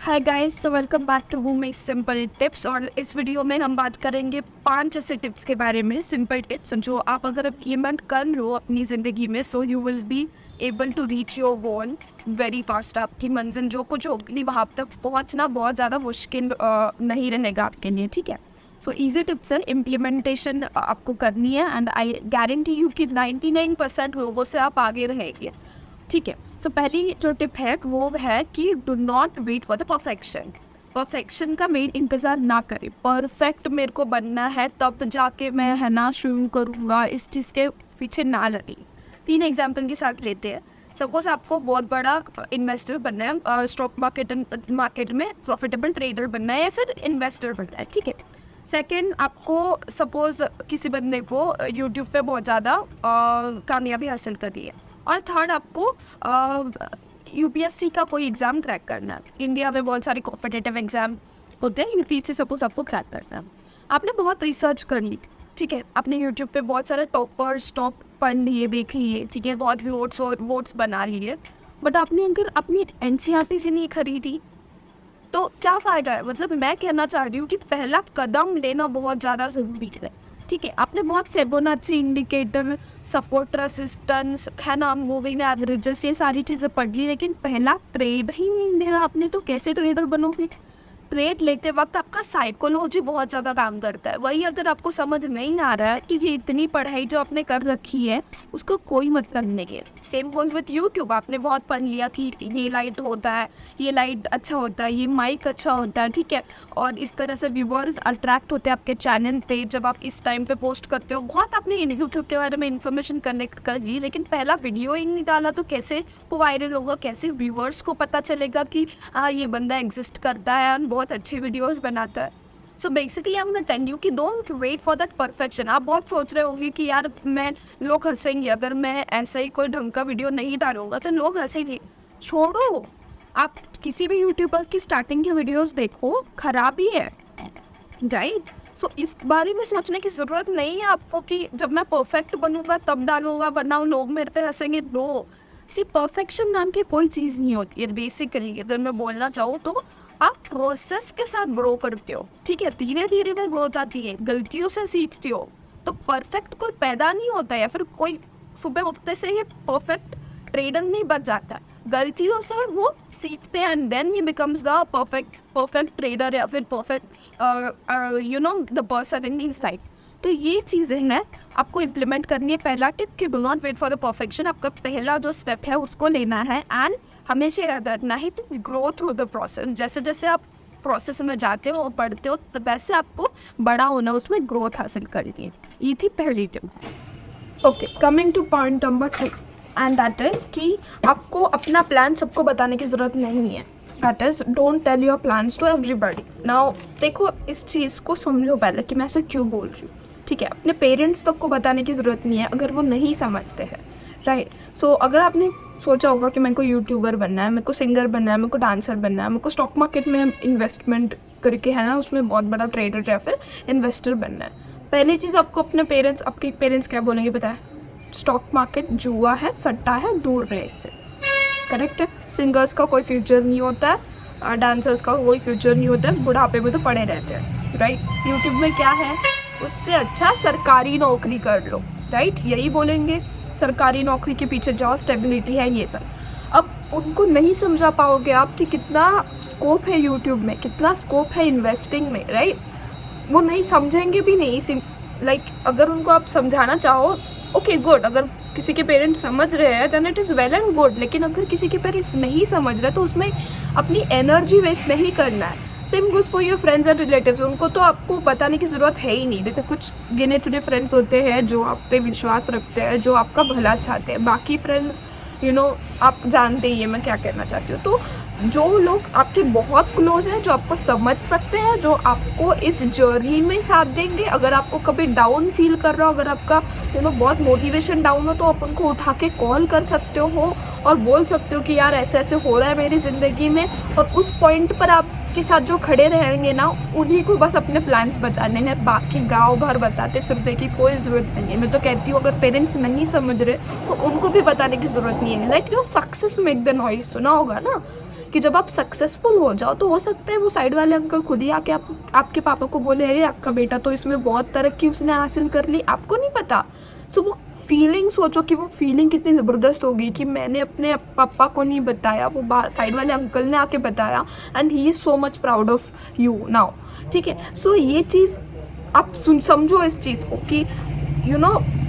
Hi guys, so welcome back to make simple tips. और इस video में हम बात करेंगे 5 ऐसे टिप्स के बारे में, सिंपल टिप्स जो आप अगर इम्प्लीमेंट कर लो अपनी ज़िंदगी में, so you will be able to reach your goal very fast. आपकी मंजिल जो कुछ होगी वहाँ तक पहुँचना बहुत ज़्यादा मुश्किल नहीं रहेगा आपके लिए, ठीक है। सो ईजी टिप्स है, इम्प्लीमेंटेशन आपको करनी है एंड आई गारंटी यू कि 99% लोगों से आप आगे रहेंगे, ठीक है। सो पहली जो टिप है वो है कि do not wait for the perfection का मेन इंतज़ार ना करें। परफेक्ट मेरे को बनना है तब जाके मैं है ना शुरू करूँगा, इस चीज़ के पीछे ना लगे। 3 एग्जाम्पल के साथ लेते हैं। सपोज आपको बहुत बड़ा इन्वेस्टर बनना है, स्टॉक मार्केट में प्रॉफिटेबल ट्रेडर बनना है या फिर इन्वेस्टर बनना है, ठीक है। सेकेंड, आपको सपोज किसी बंदे को यूट्यूब पे बहुत ज़्यादा कामयाबी हासिल करनी है। और थर्ड, आपको यूपीएससी का कोई एग्ज़ाम क्रैक करना है। इंडिया में बहुत सारे कॉम्पिटिटिव एग्ज़ाम होते हैं, यूपीएससी सपोज आपको क्रैक करना है। आपने बहुत रिसर्च कर ली, ठीक है, आपने यूट्यूब पे बहुत सारे टॉपर्स टॉप पढ़ लिए, देख लिए, ठीक है, बहुत वोट्स बना लिए, बट आपने अगर अपनी एनसीईआरटी से नहीं खरीदी तो क्या फ़ायदा है। मतलब मैं कहना चाह रही हूँ कि पहला कदम लेना बहुत ज़्यादा ज़रूरी है, ठीक है। आपने बहुत फिबोनाची इंडिकेटर, सपोर्ट रेसिस्टेंस, है ना, मूविंग एवरेजेस, ये सारी चीज़ें पढ़ ली, लेकिन पहला ट्रेड ही नहीं लेना आपने, तो कैसे ट्रेडर बनोगे। ट्रेड लेते वक्त आपका साइकोलॉजी बहुत ज़्यादा काम करता है। वही अगर आपको समझ नहीं आ रहा है कि ये इतनी पढ़ाई जो आपने कर रखी है उसका कोई मतलब नहीं है। सेम गोज विथ यूट्यूब, आपने बहुत पढ़ लिया कि ये लाइट होता है, ये लाइट अच्छा होता है, ये माइक अच्छा होता है, ठीक है, और इस तरह से व्यूअर्स अट्रैक्ट होते हैं आपके चैनल पे जब आप इस टाइम पे पोस्ट करते हो। बहुत आपने यूट्यूब के बारे में इन्फॉर्मेशन कनेक्ट कर ली, लेकिन पहला वीडियो ही नहीं डाला तो कैसे वो वायरल होगा, कैसे व्यूअर्स को पता चलेगा कि हाँ ये बंदा एग्जिस्ट करता है और बहुत अच्छी वीडियोस बनाता है। So basically I am gonna tell you कि don't wait for that perfection. आप बहुत सोच रहे होंगे कि यार मैं, लोग हंसेंगे अगर मैं ऐसा ही कोई ढंग का वीडियो नहीं डालूंगा तो लोग हंसेंगे। छोड़ो, आप किसी भी यूट्यूबर की स्टार्टिंग की वीडियोस देखो, खराब ही है, राइट। सो इस बारे में सोचने की ज़रूरत नहीं है आपको कि जब मैं परफेक्ट बनूंगा तब डालूंगा वरना लोग मेरे पे हंसेंगे। नो, सिर्फ परफेक्शन नाम की कोई चीज़ नहीं होती है। बेसिकली अगर मैं बोलना चाहूँ तो आप प्रोसेस के साथ ग्रो करते हो, ठीक है, धीरे धीरे में ग्रोथ आती है, गलतियों से सीखते हो। तो परफेक्ट कोई पैदा नहीं होता है या फिर कोई सुबह उठते से ये परफेक्ट ट्रेडर नहीं बन जाता। गलतियों से वो सीखते हैं and then he becomes the perfect trader या फिर perfect you know the person in his life. तो ये चीज़ें हैं आपको इम्प्लीमेंट करनी है। पहला टिप कि do not wait for the perfection, आपका पहला जो स्टेप है उसको लेना है एंड हमेशा याद रखना है to grow through the process. जैसे जैसे आप प्रोसेस में जाते हो और पढ़ते हो तो वैसे आपको बड़ा होना, उसमें ग्रोथ हासिल करनी है। ये थी पहली tip. Okay, coming two point number 2 and that is कि आपको अपना प्लान सबको बताने की ज़रूरत नहीं है। That is don't tell your plans to everybody. Now देखो, इस चीज़ को समझो पहले कि मैं ऐसे क्यों बोल रही हूँ, ठीक है। अपने पेरेंट्स तक को बताने की ज़रूरत नहीं है अगर वो नहीं समझते हैं, राइट। सो अगर आपने सोचा होगा कि मेरे को यूट्यूबर बनना है, मेरे को सिंगर बनना है, मेरे को डांसर बनना है, मेरे को स्टॉक मार्केट में इन्वेस्टमेंट करके है ना उसमें बहुत बड़ा ट्रेडर या फिर इन्वेस्टर बनना है, पहली चीज़ आपको आपके पेरेंट्स क्या बोलेंगे पता है? स्टॉक मार्केट जुआ है, सट्टा है, दूर रहे इससे, करेक्ट है। सिंगर्स का कोई फ्यूचर नहीं होता है, डांसर्स का कोई फ्यूचर नहीं होता है, बुढ़ापे में तो पड़े रहते हैं, राइट। यूट्यूब में क्या है, उससे अच्छा सरकारी नौकरी कर लो, राइट, यही बोलेंगे। सरकारी नौकरी के पीछे जाओ, स्टेबिलिटी है, ये सब। अब उनको नहीं समझा पाओगे आप कि कितना स्कोप है यूट्यूब में, कितना स्कोप है इन्वेस्टिंग में, राइट। वो नहीं समझेंगे भी नहीं। लाइक अगर उनको आप समझाना चाहो, ओके गुड, अगर किसी के पेरेंट्स समझ रहे हैं then it is well and good, लेकिन अगर किसी के पेरेंट्स नहीं समझ रहे तो उसमें अपनी एनर्जी वेस्ट नहीं करना है। Same good for your friends and relatives, उनको तो आपको बताने की ज़रूरत है ही नहीं। देखो, कुछ गिने चुने फ्रेंड्स होते हैं जो आप पे विश्वास रखते हैं, जो आपका भला चाहते हैं। बाकी फ्रेंड्स आप जानते ही है मैं क्या कहना चाहती हूँ। तो जो लोग आपके बहुत क्लोज हैं, जो आपको समझ सकते हैं, जो आपको इस जर्नी में साथ देंगे, अगर आपको कभी डाउन फील कर रहा हो, अगर आपका बहुत मोटिवेशन डाउन हो, तो आप उनको उठा के कॉल कर सकते हो और बोल सकते हो कि यार ऐसे ऐसे हो रहा है मेरी ज़िंदगी में। और उस पॉइंट पर आपके साथ जो खड़े रहेंगे ना, उन्हीं को बस अपने प्लान्स बताने हैं, बाकी गाँव भर बताते फिरने की कोई ज़रूरत नहीं है। मैं तो कहती हूँ अगर पेरेंट्स नहीं समझ रहे तो उनको भी बताने की ज़रूरत नहीं है। Like your success make the noise, सुना होगा ना कि जब आप सक्सेसफुल हो जाओ तो हो सकता है वो साइड वाले अंकल खुद ही आके आपके पापा को बोले अरे आपका बेटा तो इसमें बहुत तरक्की उसने हासिल कर ली, आपको नहीं पता। सो वो फीलिंग सोचो कि वो फीलिंग कितनी ज़बरदस्त होगी कि मैंने अपने पापा को नहीं बताया, वो साइड वाले अंकल ने आके बताया, and he is so much proud of you now. ठीक है, सो ये चीज़ आप समझो इस चीज़ को कि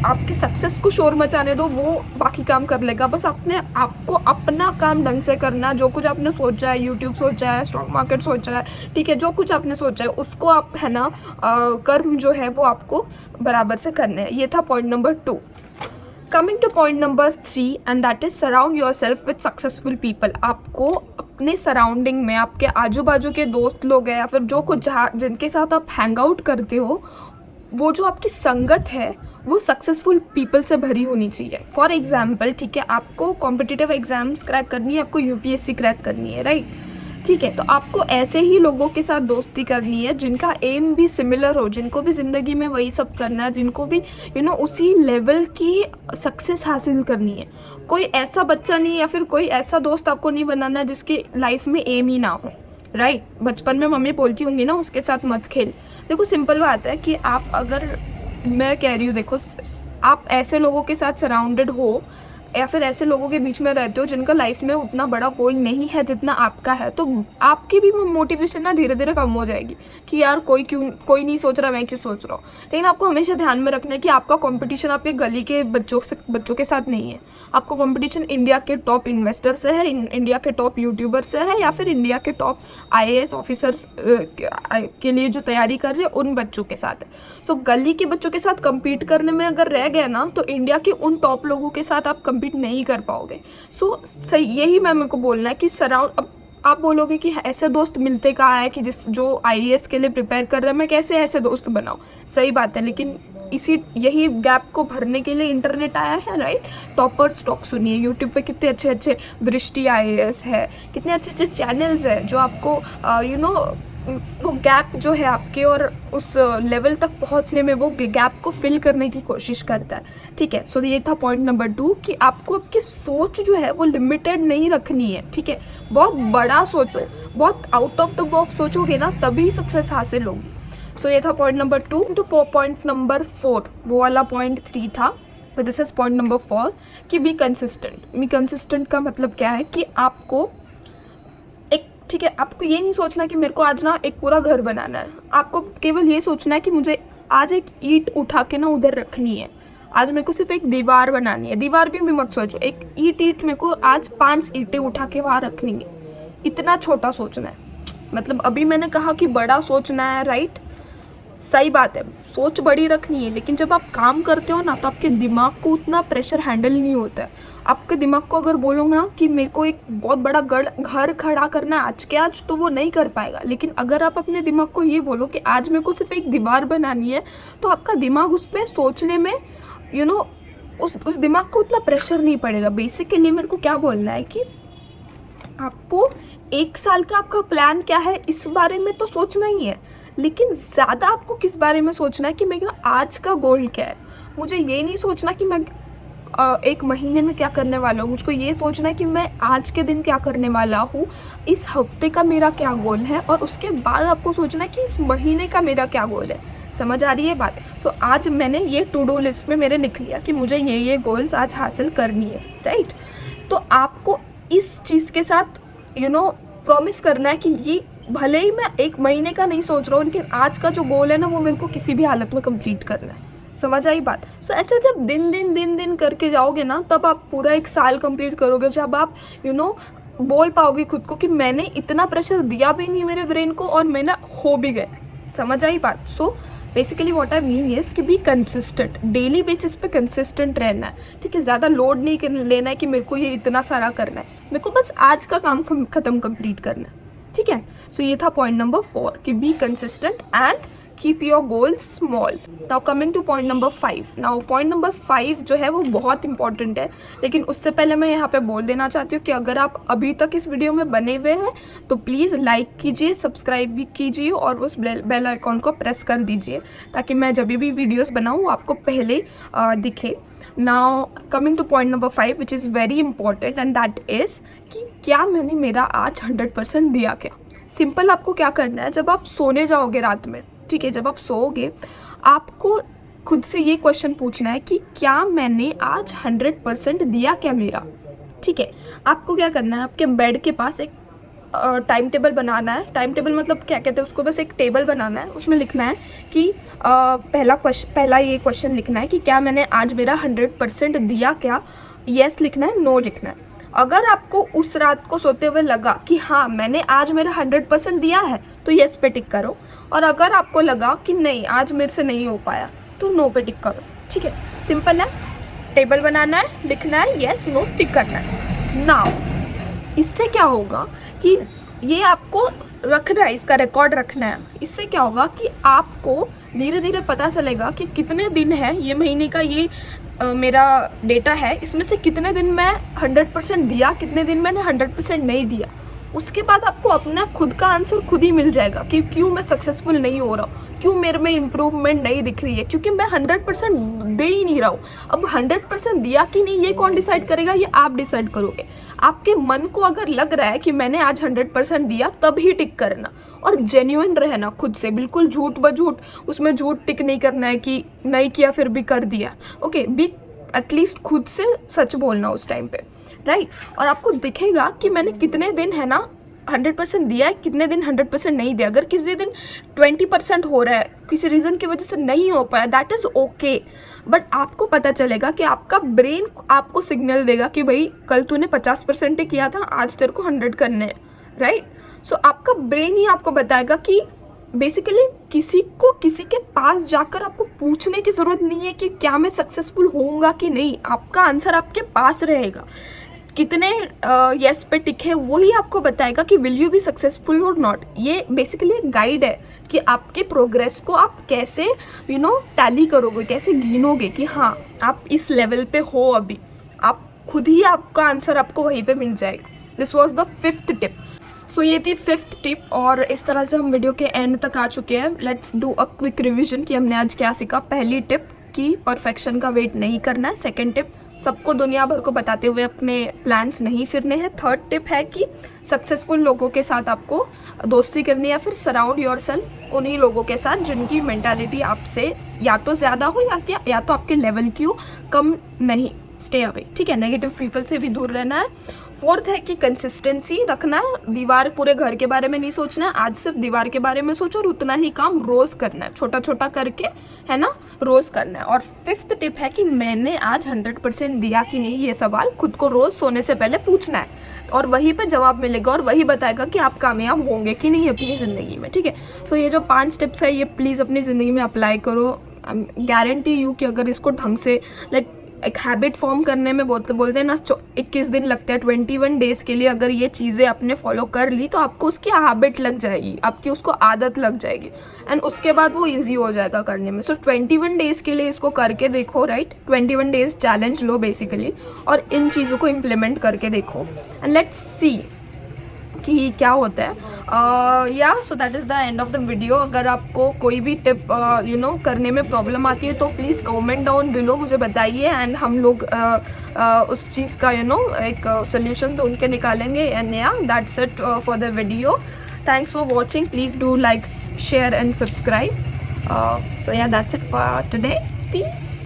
आपके सक्सेस को शोर मचाने दो, वो बाकी काम कर लेगा। बस आपको अपना काम ढंग से करना, जो कुछ आपने सोचा है, यूट्यूब सोचा है, स्टॉक मार्केट सोचा है, ठीक है, जो कुछ आपने सोचा है उसको आप है ना कर्म जो है वो आपको बराबर से करने हैं। ये था point number 2। Coming two point number 3 and that is surround your self with successful people. आपको अपने सराउंडिंग में आपके आजू बाजू के दोस्त लोग हैं या फिर जो कुछ जिनके साथ आप हैंग आउट करते हो, वो जो आपकी संगत है वो सक्सेसफुल पीपल से भरी होनी चाहिए। फॉर एग्जाम्पल, ठीक है, आपको कॉम्पिटिटिव एग्जाम्स क्रैक करनी है, आपको यूपीएससी क्रैक करनी है, राइट? ठीक है, तो आपको ऐसे ही लोगों के साथ दोस्ती करनी है जिनका एम भी सिमिलर हो, जिनको भी ज़िंदगी में वही सब करना है, जिनको भी उसी लेवल की सक्सेस हासिल करनी है। कोई ऐसा बच्चा नहीं या फिर कोई ऐसा दोस्त आपको नहीं बनाना जिसकी लाइफ में एम ही ना हो, राइट? बचपन में मम्मी बोलती होंगी ना उसके साथ मत खेल। देखो सिंपल बात है कि आप अगर, मैं कह रही हूँ, देखो आप ऐसे लोगों के साथ सराउंडेड हो या फिर ऐसे लोगों के बीच में रहते हो जिनका लाइफ में उतना बड़ा गोल नहीं है जितना आपका है, तो आपकी भी मोटिवेशन ना धीरे धीरे कम हो जाएगी कि यार कोई कोई नहीं सोच रहा, मैं क्यों सोच रहा हूँ। लेकिन आपको हमेशा ध्यान में रखना है कि आपका कंपटीशन आपके गली के बच्चों के साथ नहीं है। आपको कंपटीशन इंडिया के टॉप इन्वेस्टर से है, इंडिया के टॉप यूट्यूबर से है, या फिर इंडिया के टॉप IAS ऑफिसर्स के लिए जो तैयारी कर रहे हैं उन बच्चों के साथ है। सो गली के बच्चों के साथ कम्पीट करने में अगर रह गए ना तो इंडिया के उन टॉप लोगों के साथ आप कम्पीट नहीं कर पाओगे। सो सही यही मेरे को बोलना है कि अब आप बोलोगे कि ऐसे दोस्त मिलते कहाँ है कि जो IAS के लिए प्रिपेयर कर रहे हैं, मैं कैसे ऐसे दोस्त बनाऊँ? सही बात है, लेकिन यही गैप को भरने के लिए इंटरनेट आया है, राइट? टॉपर्स टॉक सुनिए, यूट्यूब पे कितने अच्छे अच्छे दृष्टि IAS है, कितने अच्छे अच्छे चैनल्स है जो आपको वो गैप जो है आपके और उस लेवल तक पहुंचने में वो गैप को फिल करने की कोशिश करता है। ठीक है, सो ये था पॉइंट नंबर 2 कि आपको आपकी सोच जो है वो लिमिटेड नहीं रखनी है। ठीक है, बहुत बड़ा सोचो, बहुत आउट ऑफ द बॉक्स सोचोगे ना तभी सक्सेस हासिल होगी। सो ये था पॉइंट नंबर 2। तो पॉइंट नंबर 4, वो वाला पॉइंट 3 था। So this is point number 4 कि बी कंसिस्टेंट का मतलब क्या है कि आपको ठीक है, आपको ये नहीं सोचना कि मेरे को आज ना एक पूरा घर बनाना है। आपको केवल ये सोचना है कि मुझे आज एक ईंट उठा के ना उधर रखनी है, आज मेरे को सिर्फ एक दीवार बनानी है। दीवार भी मत सोचो, एक ईंट मेरे को आज 5 ईंटें उठा के वहाँ रखनी है। इतना छोटा सोचना है। मतलब अभी मैंने कहा कि बड़ा सोचना है, राइट? सही बात है, सोच बड़ी रखनी है, लेकिन जब आप काम करते हो ना तो आपके दिमाग को उतना प्रेशर हैंडल नहीं होता है। आपके दिमाग को अगर बोलोगे ना कि मेरे को एक बहुत बड़ा घर खड़ा करना है आज के आज, तो वो नहीं कर पाएगा। लेकिन अगर आप अपने दिमाग को ये बोलो कि आज मेरे को सिर्फ एक दीवार बनानी है, तो आपका दिमाग उस पर सोचने में उस दिमाग को उतना प्रेशर नहीं पड़ेगा। बेसिकली मेरे को क्या बोलना है कि आपको 1 साल का आपका प्लान क्या है इस बारे में तो सोचना ही है, लेकिन ज़्यादा आपको किस बारे में सोचना है कि मेरा आज का गोल क्या है। मुझे ये नहीं सोचना कि मैं 1 महीने में क्या करने वाला हूँ, मुझको ये सोचना है कि मैं आज के दिन क्या करने वाला हूँ, इस हफ्ते का मेरा क्या गोल है, और उसके बाद आपको सोचना है कि इस महीने का मेरा क्या गोल है। समझ आ रही है बात? सो आज मैंने ये टू डू लिस्ट में मेरे लिख लिया कि मुझे ये गोल्स आज हासिल करनी है, राइट? तो आपको इस चीज़ के साथ प्रॉमिस करना है कि ये भले ही मैं 1 महीने का नहीं सोच रहा हूँ, लेकिन आज का जो गोल है ना वो मेरे को किसी भी हालत में कंप्लीट करना है। समझ आई बात? सो ऐसे जब दिन करके जाओगे ना, तब आप पूरा 1 साल कंप्लीट करोगे, जब आप बोल पाओगे खुद को कि मैंने इतना प्रेशर दिया भी नहीं मेरे ब्रेन को और मैंने हो भी गए। समझ आई बात? So basically what I mean is कि बी कंसिस्टेंट, डेली बेसिस पे कंसिस्टेंट रहना है। ठीक है, ज़्यादा लोड नहीं लेना है कि मेरे को ये इतना सारा करना है, मेरे को बस आज का काम खत्म कंप्लीट करना है। ठीक है, सो ये था पॉइंट नंबर 4 कि be consistent and keep your goals small. Now coming two point number 5। Now point number 5 जो है वो बहुत इंपॉर्टेंट है, लेकिन उससे पहले मैं यहाँ पे बोल देना चाहती हूँ कि अगर आप अभी तक इस वीडियो में बने हुए हैं तो प्लीज़ लाइक कीजिए, सब्सक्राइब भी कीजिए और उस बेल आइकॉन को प्रेस कर दीजिए ताकि मैं जब भी वीडियोज़ बनाऊँ आपको पहले दिखे। Now coming two point number 5 which is very important and that is कि क्या मैंने मेरा आज 100% दिया क्या। सिंपल आपको क्या करना है, जब आप सोने जाओगे रात में, ठीक है, जब आप सोओगे आपको खुद से ये क्वेश्चन पूछना है कि क्या मैंने आज 100% दिया क्या मेरा। ठीक है, आपको क्या करना है, आपके बेड के पास एक टाइम टेबल बनाना है। टाइम टेबल मतलब क्या कहते हैं उसको, बस एक टेबल बनाना है, उसमें लिखना है कि पहला ये क्वेश्चन लिखना है कि क्या मैंने आज मेरा 100% दिया क्या। येस लिखना है, नो लिखना है। अगर आपको उस रात को सोते हुए लगा कि हाँ मैंने आज मेरा 100% दिया है तो येस पे टिक करो, और अगर आपको लगा कि नहीं आज मेरे से नहीं हो पाया तो नो पे टिक करो। ठीक है, सिंपल है। टेबल बनाना है, लिखना है, येस नो टिक करना है। नाउ इससे क्या होगा कि ये आपको रखना है, इसका रिकॉर्ड रखना है। इससे क्या होगा कि आपको धीरे धीरे पता चलेगा कि कितने दिन है ये महीने का, ये मेरा डेटा है, इसमें से कितने दिन मैं 100% दिया, कितने दिन मैंने 100% नहीं दिया। उसके बाद आपको अपना खुद का आंसर खुद ही मिल जाएगा कि क्यों मैं सक्सेसफुल नहीं हो रहा हूँ, क्यों मेरे में इम्प्रूवमेंट नहीं दिख रही है, क्योंकि मैं 100% दे ही नहीं रहा हूँ। अब 100% दिया कि नहीं ये कौन डिसाइड करेगा, ये आप डिसाइड करोगे। आपके मन को अगर लग रहा है कि मैंने आज 100% दिया तब ही टिक करना, और जेन्युइन रहना खुद से, बिल्कुल झूठ बझूठ उसमें झूठ टिक नहीं करना है कि नहीं किया फिर भी कर दिया। ओके, बी एटलीस्ट खुद से सच बोलना उस टाइम पे, राइट। और आपको दिखेगा कि मैंने कितने दिन है ना 100% दिया है, कितने दिन 100% नहीं दिया। अगर किसी दिन 20% हो रहा है, किसी रीज़न की वजह से नहीं हो पाया, दैट इज़ ओके। बट आपको पता चलेगा कि आपका ब्रेन आपको सिग्नल देगा कि भाई कल तूने 50% ही किया था, आज तेरे को 100 करने हैं, राइट। सो आपका ब्रेन ही आपको बताएगा कि बेसिकली किसी के पास जाकर आपको पूछने की ज़रूरत नहीं है कि क्या मैं सक्सेसफुल होऊंगा कि नहीं। आपका आंसर आपके पास रहेगा। कितने येस पे टिक है वही आपको बताएगा कि विल यू बी सक्सेसफुल और नॉट। ये बेसिकली एक गाइड है कि आपके प्रोग्रेस को आप कैसे टैली करोगे, कैसे गिनोगे कि हाँ आप इस लेवल पे हो अभी। आप खुद ही आपका आंसर आपको वहीं पे मिल जाएगा। This was the 5th tip. So ये थी 5th टिप, और इस तरह से हम वीडियो के एंड तक आ चुके हैं। Let's do a quick revision कि हमने आज क्या सीखा। पहली टिप कि परफेक्शन का वेट नहीं करना है। सेकंड टिप, सबको दुनिया भर को बताते हुए अपने प्लान्स नहीं फिरने हैं। थर्ड टिप है कि सक्सेसफुल लोगों के साथ आपको दोस्ती करनी है, फिर सराउंड योरसेल्फ उन्हीं लोगों के साथ जिनकी मेंटालिटी आपसे या तो ज़्यादा हो या तो आपके लेवल की हो, कम नहीं। स्टे अवे, ठीक है, नेगेटिव पीपल से भी दूर रहना है। फोर्थ है कि कंसिस्टेंसी रखना है। दीवार पूरे घर के बारे में नहीं सोचना है, आज सिर्फ दीवार के बारे में सोचो, और उतना ही काम रोज़ करना है, छोटा छोटा करके, है ना, रोज़ करना है। और 5th टिप है कि मैंने आज 100% दिया कि नहीं, ये सवाल खुद को रोज़ सोने से पहले पूछना है, और वहीं पे जवाब मिलेगा और वही बताएगा कि आप कामयाब होंगे कि नहीं अपनी ज़िंदगी में। ठीक है, तो ये जो 5 टिप्स है ये प्लीज़ अपनी ज़िंदगी में अप्लाई करो। गारंटी यू कि अगर इसको ढंग से एक हैबिट फॉर्म करने में बोलते हैं ना 21 दिन लगते हैं, 21 डेज़ के लिए अगर ये चीज़ें आपने फॉलो कर ली तो आपको उसकी हैबिट लग जाएगी, आपकी उसको आदत लग जाएगी, एंड उसके बाद वो इजी हो जाएगा करने में। सो 21 डेज़ के लिए इसको करके देखो, राइट। 21 डेज़ चैलेंज लो बेसिकली, और इन चीज़ों को इम्प्लीमेंट करके देखो, एंड लेट्स सी कि क्या होता है। या so that is the end of the video. अगर आपको कोई भी टिप करने में प्रॉब्लम आती है तो प्लीज़ कमेंट डाउन बिलो, मुझे बताइए, एंड हम लोग उस चीज़ का एक सोल्यूशन तो उनके निकालेंगे। एंड या that's it for the video. Thanks for watching. Please do like, share and subscribe. So yeah, that's it for today. Peace.